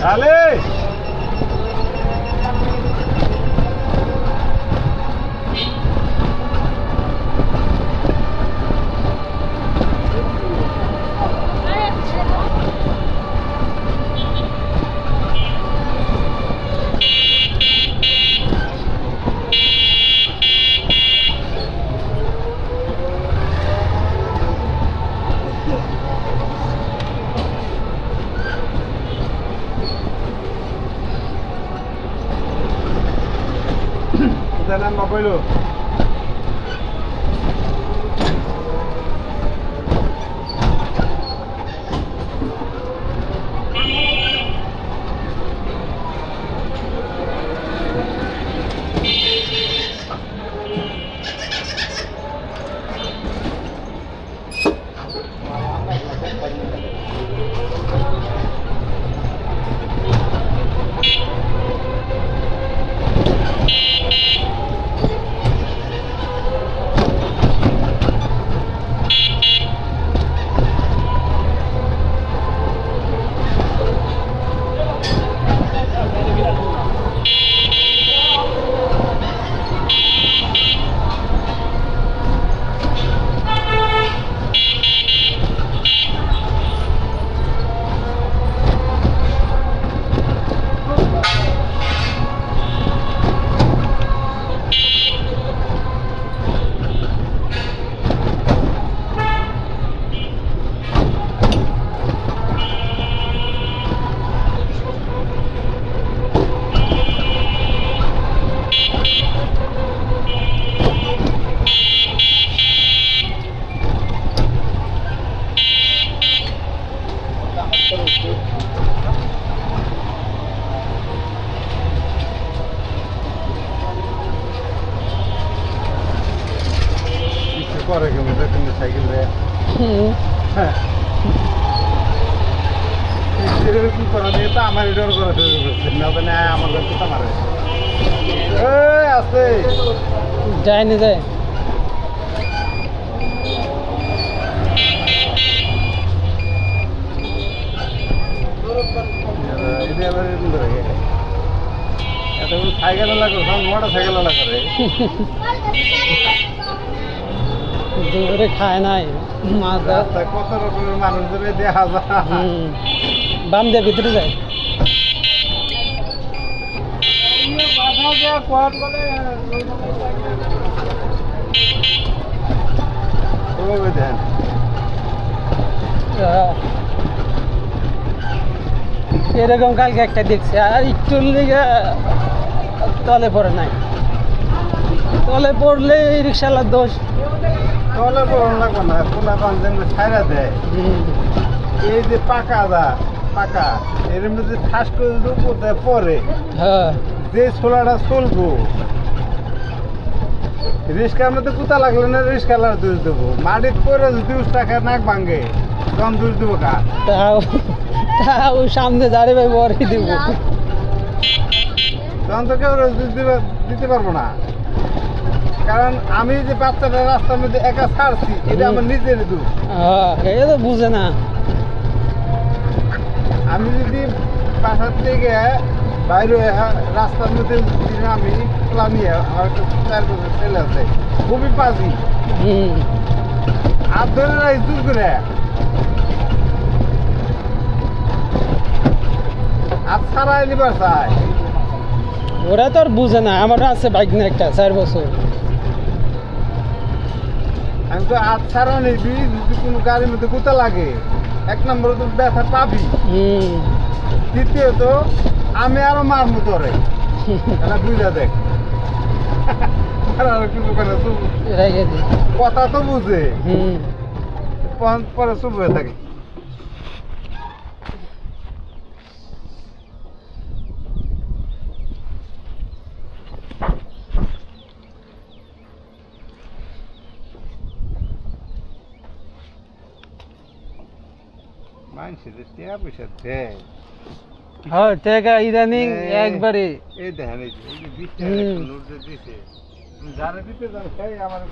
আলে Dalam apa lu? Para que me saquen de cycle de এরকম করা দিয়ে তো আমার এটার করা শুরু করছে না তো না আমার কাছে তো মারে আছে যায়নি যায় এটা আবার এরকম করে এটা সাইকেল লাগো সব মোটর সাইকেল করে দূরে খায় নাই মাছ কত রকমের মানুষ ধরে দেখা যায় বাম দিয়ে ভিতরে যায় এরকম কালকে একটা দেখছি আর একটু লেগে তলে পড়ে নাই তলে পড়লে রিক্সাওয়ালার দোষ তলে পড়ন লাগবে না পোলা পাঞ্জান ছাইরা দেয় এই যে পাকা এর মধ্যে ঠাস করে উপরে পরে হ্যাঁ যে ছোলাটা চলবো রিক্সার মধ্যে কুতা লাগলে না রিক্সাওয়ালার দোষ দেবো মাটির পরে যদি টাকা নাক ভাঙে তখন দোষ দেবো কা তাও সামনে দাঁড়িয়ে ভাই বরে দিব তখন তো কেউ দিতে পারবো না কারণ আমি যে বাচ্চাটা রাস্তার মধ্যে একা ছাড়ছি এটা আমার নিজের দোষ এটা তো বুঝে না আমি যদি বাসার থেকে বাইরে রাস্তার মধ্যে আমি নিয়ে আমার একটা 4 বছর ছেলে আছে খুবই পাজি হাত ধরে রাখ দূর করে হাত ছাড়াই নিবার চাই ওরা তো আর বুঝে না আমার আছে বাইক না একটা 4 বছর আমি তো হাত ছাড়া নিবি যদি কোনো গাড়ির মধ্যে কোথা লাগে 1 নম্বরে তো ব্যথা পাবি দ্বিতীয়ত আমি আরো মারমু তোরে এটা বুঝা দেখ আর কিছু করে কথা তো বুঝে পরে চুপ হয়ে থাকে মানুষের টাকা পয়সা দেয় হ্যাঁ টাকা ইদানিং একবারে এই দেখেন এই যে 20 টাকা নোট দিতে যারা দিতে যান সেই আমার